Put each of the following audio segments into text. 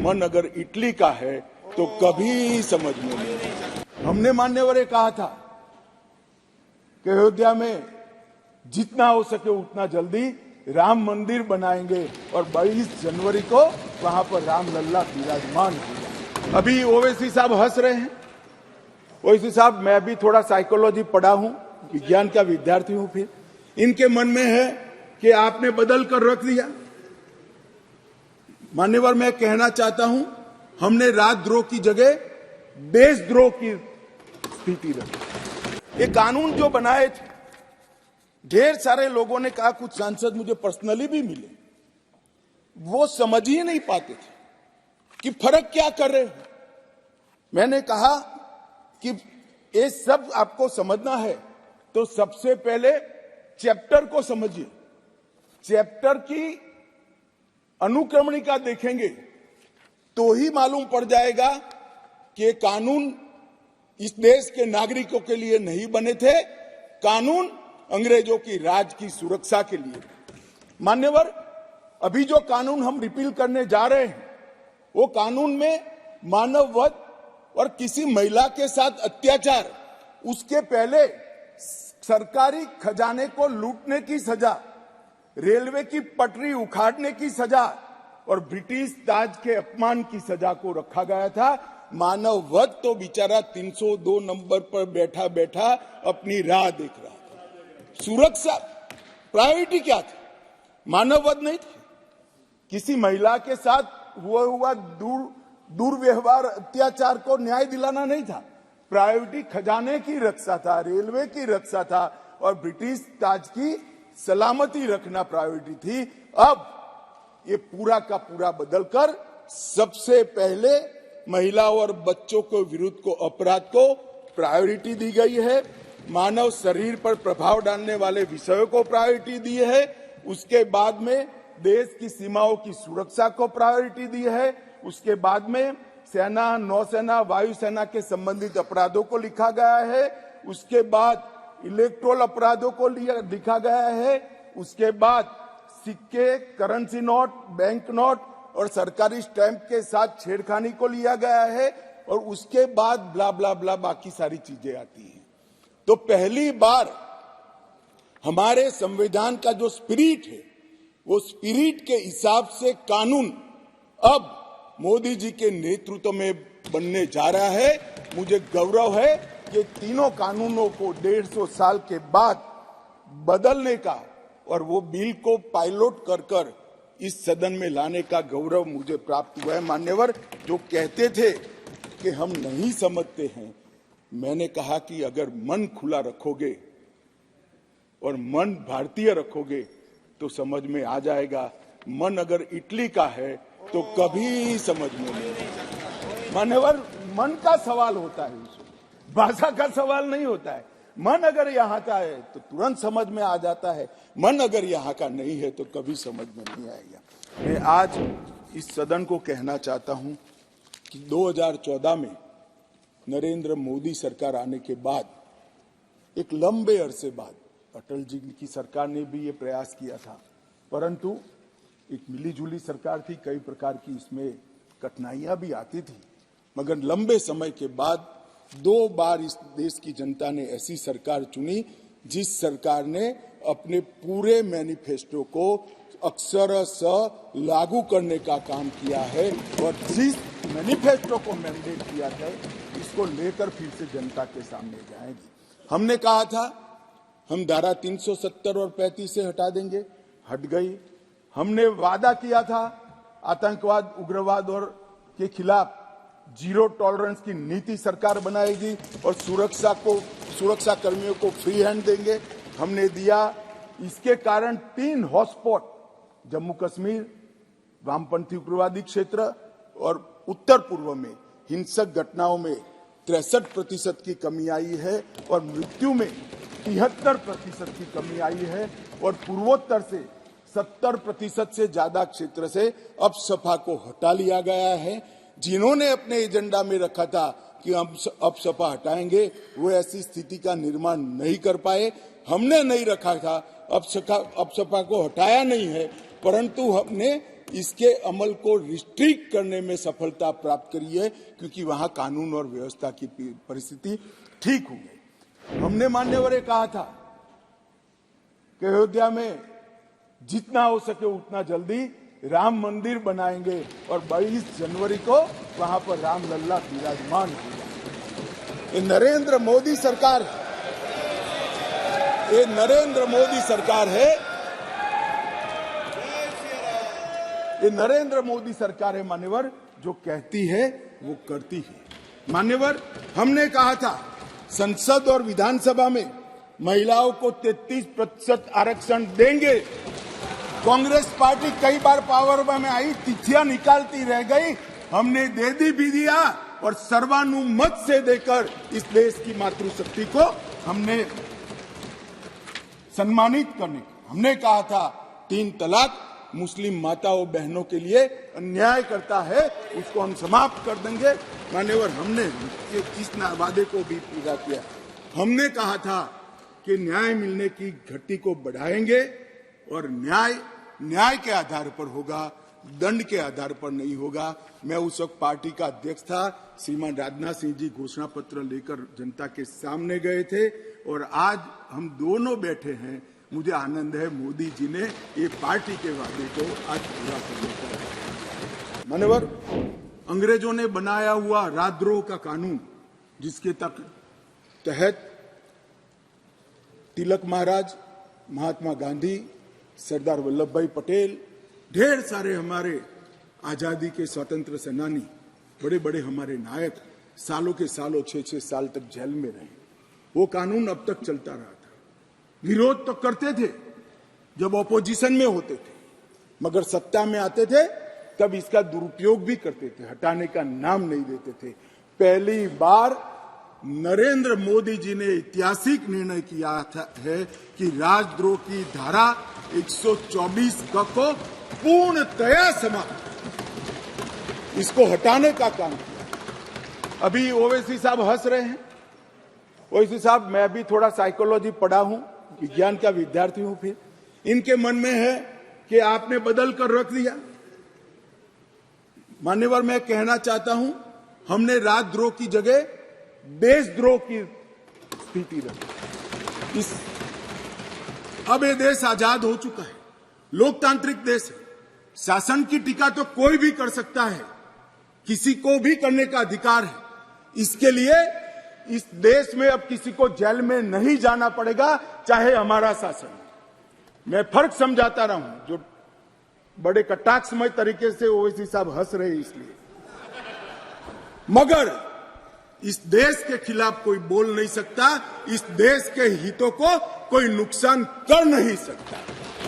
मन अगर इटली का है तो कभी समझ में नहीं आएगा। हमने मान्यवर ने कहा था कि अयोध्या में जितना हो सके उतना जल्दी राम मंदिर बनाएंगे और 22 जनवरी को वहां पर राम लल्ला विराजमान होगा। अभी ओवैसी साहब हंस रहे हैं। ओवैसी साहब, मैं भी थोड़ा साइकोलॉजी पढ़ा हूं, विज्ञान का विद्यार्थी हूं। फिर इनके मन में है कि आपने बदल कर रख दिया। मान्यवर, मैं कहना चाहता हूं, हमने राजद्रोह की जगह देशद्रोह की स्थिति रखी। ये कानून जो बनाए थे, ढेर सारे लोगों ने कहा, कुछ सांसद मुझे पर्सनली भी मिले, वो समझ ही नहीं पाते थे कि फर्क क्या कर रहे हैं। मैंने कहा कि ये सब आपको समझना है तो सबसे पहले चैप्टर को समझिए। चैप्टर की अनुक्रमणिका देखेंगे तो ही मालूम पड़ जाएगा कि ये कानून इस देश के नागरिकों के लिए नहीं बने थे, कानून अंग्रेजों की राज की सुरक्षा के लिए। मान्यवर, अभी जो कानून हम रिपील करने जा रहे हैं वो कानून में मानव वध और किसी महिला के साथ अत्याचार, उसके पहले सरकारी खजाने को लूटने की सजा, रेलवे की पटरी उखाड़ने की सजा और ब्रिटिश ताज के अपमान की सजा को रखा गया था। मानव वध तो बेचारा 302 नंबर पर बैठा बैठा अपनी राह देख रहा था। सुरक्षा प्रायोरिटी क्या थी? मानव वध नहीं थी। किसी महिला के साथ हुआ दुर्व्यवहार, अत्याचार को न्याय दिलाना नहीं था। प्रायोरिटी खजाने की रक्षा था, रेलवे की रक्षा था और ब्रिटिश ताज की सलामती रखना प्रायोरिटी थी। अब ये पूरा का पूरा बदलकर सबसे पहले महिलाओं और बच्चों के विरुद्ध को अपराध को प्रायोरिटी दी गई है। मानव शरीर पर प्रभाव डालने वाले विषयों को प्रायोरिटी दी है। उसके बाद में देश की सीमाओं की सुरक्षा को प्रायोरिटी दी है। उसके बाद में सेना, नौसेना, वायुसेना के संबंधित अपराधों को लिखा गया है। उसके बाद इलेक्ट्रोल अपराधों को लिखा गया है। उसके बाद सिक्के, करेंसी नोट, बैंक नोट और सरकारी स्टैंप के साथ छेड़खानी को लिया गया है और उसके बाद ब्ला ब्ला ब्ला बाकी सारी चीजें आती हैं। तो पहली बार हमारे संविधान का जो स्पिरिट है, वो स्पिरिट के हिसाब से कानून अब मोदी जी के नेतृत्व में बनने जा रहा है। मुझे गौरव है कि तीनों कानूनों को 150 साल के बाद बदलने का और वो बिल को पायलट कर इस सदन में लाने का गौरव मुझे प्राप्त हुआ है। मान्यवर, जो कहते थे कि हम नहीं समझते हैं, मैंने कहा कि अगर मन खुला रखोगे और मन भारतीय रखोगे तो समझ में आ जाएगा। मन अगर इटली का है तो कभी समझ में नहीं आएगा। मान्यवर, मन का सवाल होता है, भाषा का सवाल नहीं होता है। मन अगर यहाँ का है तो तुरंत समझ में आ जाता है, मन अगर यहाँ का नहीं है तो कभी समझ में नहीं आएगा। मैं आज इस सदन को कहना चाहता हूं कि 2014 में नरेंद्र मोदी सरकार आने के बाद, एक लंबे अरसे बाद, अटल जी की सरकार ने भी ये प्रयास किया था, परंतु एक मिलीजुली सरकार थी, कई प्रकार की इसमें कठिनाइयां भी आती थी, मगर लंबे समय के बाद 2 बार इस देश की जनता ने ऐसी सरकार चुनी जिस सरकार ने अपने पूरे मैनिफेस्टो को अक्षरशः लागू करने का काम किया है और जिस मैनिफेस्टो को मैंडेट किया था इसको लेकर फिर से जनता के सामने जाएंगे। हमने कहा था हम धारा 370 और 35 से हटा देंगे, हट गई। हमने वादा किया था आतंकवाद, उग्रवाद और के खिलाफ जीरो टॉलरेंस की नीति सरकार बनाएगी और सुरक्षा कर्मियों को फ्री हैंड देंगे। हमने दिया। इसके कारण 3 हॉटस्पॉट, जम्मू कश्मीर, वामपंथी उग्रवादी क्षेत्र और उत्तर पूर्व में हिंसक घटनाओं में 63% की कमी आई है और मृत्यु में 73% की कमी आई है और पूर्वोत्तर से 70% से ज्यादा क्षेत्र से अपसपा को हटा लिया गया है। जिन्होंने अपने एजेंडा में रखा था कि हम अपसपा हटाएंगे, वो ऐसी स्थिति का निर्माण नहीं कर पाए। हमने नहीं रखा था, अपसपा को हटाया नहीं है, परंतु हमने इसके अमल को रिस्ट्रिक्ट करने में सफलता प्राप्त करी है, क्योंकि वहां कानून और व्यवस्था की परिस्थिति ठीक हो गई। हमने मान्यवर ये कहा था कि अयोध्या में जितना हो सके उतना जल्दी राम मंदिर बनाएंगे और 22 जनवरी को वहां पर राम लल्ला विराजमान होगा। ये नरेंद्र मोदी सरकार है, ये नरेंद्र मोदी सरकार है, ये नरेंद्र मोदी सरकार है मान्यवर, जो कहती है वो करती है। मान्यवर, हमने कहा था संसद और विधानसभा में महिलाओं को 33% आरक्षण देंगे। कांग्रेस पार्टी कई बार पावर में आई, तिथियां निकालती रह गई, हमने दे भी दिया और सर्वानुमत से देकर इस देश की मातृशक्ति को हमने सम्मानित करने को हमने कहा था 3 तलाक मुस्लिम माताओं बहनों के लिए अन्याय करता है, उसको हम समाप्त कर देंगे। मान्यवर, हमने इस वादे को भी पूरा किया। हमने कहा था कि न्याय मिलने की घटी को बढ़ाएंगे और न्याय के आधार पर होगा, दंड के आधार पर नहीं होगा। मैं उस वक्त पार्टी का अध्यक्ष था, श्रीमान राजनाथ सिंह जी घोषणा पत्र लेकर जनता के सामने गए थे और आज हम दोनों बैठे हैं। मुझे आनंद है मोदी जी ने ये पार्टी के वादे को आज पूरा करने का। मान्यवर, अंग्रेजों ने बनाया हुआ राजद्रोह का कानून, जिसके तहत तिलक महाराज, महात्मा गांधी, सरदार वल्लभ भाई पटेल, ढेर सारे हमारे आजादी के स्वतंत्र सेनानी, बड़े बड़े हमारे नायक सालों के सालों 6-6 साल तक जेल में रहे। वो कानून अब तक चलता रहा था। विरोध तो करते थे जब ऑपोजिशन में होते थे, मगर सत्ता में आते थे तब इसका दुरुपयोग भी करते थे, हटाने का नाम नहीं देते थे। पहली बार नरेंद्र मोदी जी ने ऐतिहासिक निर्णय किया है कि राजद्रोह की धारा 124 को पूर्णतया समाप्त, इसको हटाने का काम किया। अभी ओवैसी साहब हंस रहे हैं। ओवैसी साहब, मैं भी थोड़ा साइकोलॉजी पढ़ा हूं, विज्ञान का विद्यार्थी हूं। फिर इनके मन में है कि आपने बदल कर रख दिया। मान्यवर, मैं कहना चाहता हूं, हमने राजद्रोह की जगह देशद्रोह की स्थिति रखी। अब ये देश आजाद हो चुका है, लोकतांत्रिक देश है। शासन की टीका तो कोई भी कर सकता है, किसी को भी करने का अधिकार है। इसके लिए इस देश में अब किसी को जेल में नहीं जाना पड़ेगा, चाहे हमारा शासन। मैं फर्क समझाता रहा हूं, जो बड़े कटाक्षमय तरीके से ओवैसी साहब हंस रहे इसलिए, मगर इस देश के खिलाफ कोई बोल नहीं सकता, इस देश के हितों को कोई नुकसान कर नहीं सकता।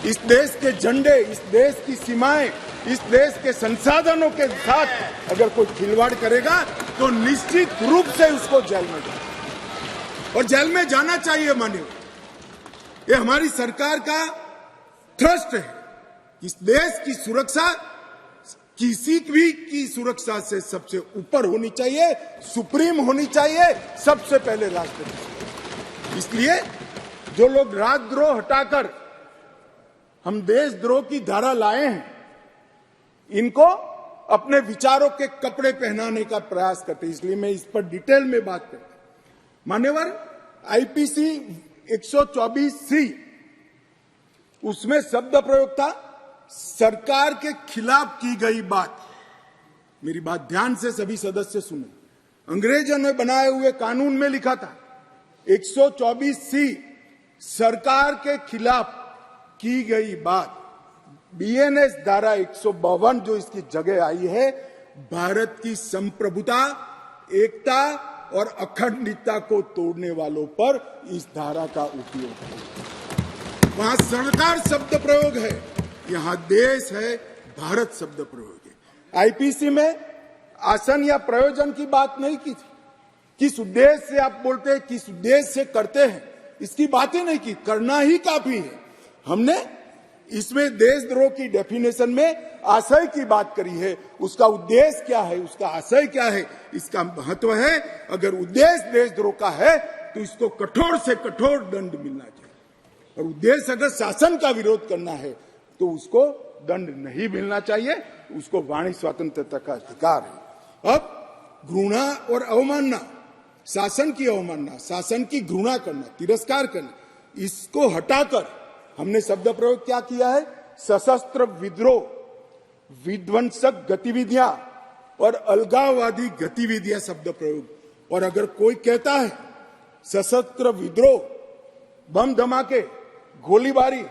इस देश के झंडे, इस देश की सीमाएं, इस देश के संसाधनों के साथ अगर कोई खिलवाड़ करेगा तो निश्चित रूप से उसको जेल में जाए और जेल में जाना चाहिए। मानिए, ये हमारी सरकार का थ्रस्ट है। इस देश की सुरक्षा किसी भी की सुरक्षा से सबसे ऊपर होनी चाहिए, सुप्रीम होनी चाहिए, सबसे पहले राष्ट्रपति। इसलिए जो लोग राजद्रोह हटाकर हम देशद्रोह की धारा लाए हैं, इनको अपने विचारों के कपड़े पहनाने का प्रयास करते, इसलिए मैं इस पर डिटेल में बात करता हूं। मान्यवर, आईपीसी 124C, उसमें शब्द प्रयोग था सरकार के खिलाफ की गई बात। मेरी बात ध्यान से सभी सदस्य सुने। अंग्रेजों ने बनाए हुए कानून में लिखा था 124C, सरकार के खिलाफ की गई बात। बीएनएस धारा 152 जो इसकी जगह आई है, भारत की संप्रभुता, एकता और अखंडता को तोड़ने वालों पर इस धारा का उपयोग है। वहां सरकार शब्द प्रयोग है, यहां देश है, भारत शब्द प्रयोग है। आईपीसी में आसन या प्रयोजन की बात नहीं की थी। किस उद्देश्य से आप बोलते हैं, किस उद्देश्य से करते हैं, इसकी बात ही नहीं की। करना ही काफी है। हमने इसमें देशद्रोह की डेफिनेशन में आशय की बात करी है, उसका उद्देश्य क्या है, उसका आशय क्या है, इसका महत्व है। अगर उद्देश्य देशद्रोह का है तो इसको कठोर से कठोर दंड मिलना चाहिए, और उद्देश्य अगर शासन का विरोध करना है तो उसको दंड नहीं मिलना चाहिए, उसको वाणी स्वतंत्रता का अधिकार है। अब घृणा और अवमानना, शासन की अवमानना, शासन की घृणा करना, तिरस्कार करना, इसको हटाकर हमने शब्द प्रयोग क्या किया है? सशस्त्र विद्रोह, विध्वंसक गतिविधियां और अलगाववादी गतिविधियां शब्द प्रयोग। और अगर कोई कहता है सशस्त्र विद्रोह, बम धमाके, गोलीबारी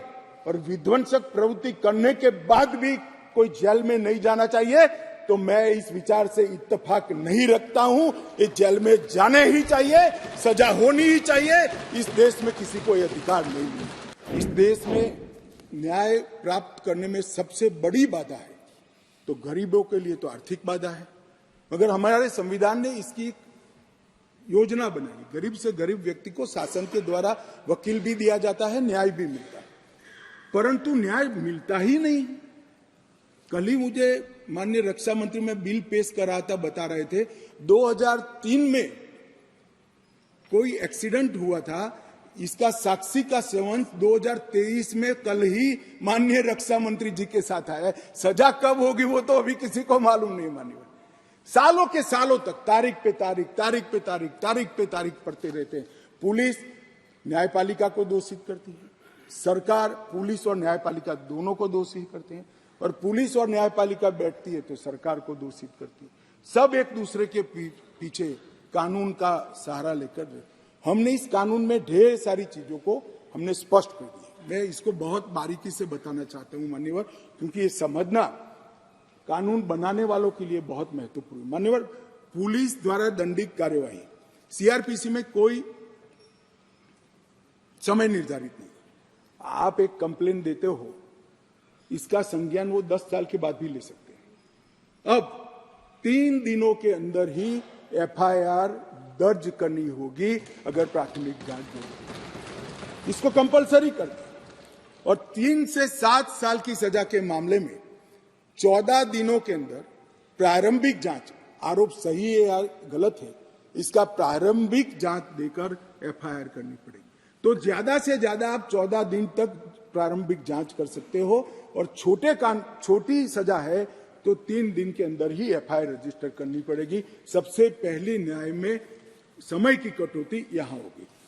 और विध्वंसक प्रवृत्ति करने के बाद भी कोई जेल में नहीं जाना चाहिए, तो मैं इस विचार से इत्तेफाक नहीं रखता हूं। ये जेल में जाने ही चाहिए, सजा होनी ही चाहिए। इस देश में किसी को यह अधिकार नहीं है। इस देश में न्याय प्राप्त करने में सबसे बड़ी बाधा है तो गरीबों के लिए तो आर्थिक बाधा है, मगर हमारे संविधान ने इसकी योजना बनाई। गरीब से गरीब व्यक्ति को शासन के द्वारा वकील भी दिया जाता है, न्याय भी मिलता है, परंतु न्याय मिलता ही नहीं। कल ही मुझे माननीय रक्षा मंत्री में बिल पेश कर रहा था, बता रहे थे 2003 में कोई एक्सीडेंट हुआ था, इसका साक्षी का सेवन 2023 में कल ही माननीय रक्षा मंत्री जी के साथ आया है। सजा कब होगी वो तो अभी किसी को मालूम नहीं। मानिए सालों के सालों तक तारीख पे तारीख, तारीख पे तारीख, तारीख पे तारीख पढ़ते रहते हैं। पुलिस न्यायपालिका को दोषित करती है, सरकार पुलिस और न्यायपालिका दोनों को दोषी करते हैं, और पुलिस और न्यायपालिका बैठती है तो सरकार को दोषित करती है। सब एक दूसरे के पीछे कानून का सहारा लेकर। हमने इस कानून में ढेर सारी चीजों को हमने स्पष्ट कर दिया। मैं इसको बहुत बारीकी से बताना चाहता हूं मान्यवर, क्योंकि ये समझना कानून बनाने वालों के लिए बहुत महत्वपूर्ण। मान्यवर, पुलिस द्वारा दंडित कार्यवाही सीआरपीसी में कोई समय निर्धारित नहीं। आप एक कंप्लेन देते हो, इसका संज्ञान वो 10 साल के बाद भी ले सकते हैं। अब 3 दिनों के अंदर ही एफआईआर दर्ज करनी होगी अगर प्राथमिक जांच होगी, इसको कंपलसरी कर दिया। और 3 से 7 साल की सजा के मामले में 14 दिनों के अंदर प्रारंभिक जांच, आरोप सही है या गलत है, इसका प्रारंभिक जांच देकर एफआईआर करनी पड़ेगी। तो ज्यादा से ज्यादा आप 14 दिन तक प्रारंभिक जांच कर सकते हो, और छोटी सजा है तो 3 दिन के अंदर ही एफआईआर रजिस्टर करनी पड़ेगी। सबसे पहली न्याय में समय की कटौती यहां होगी।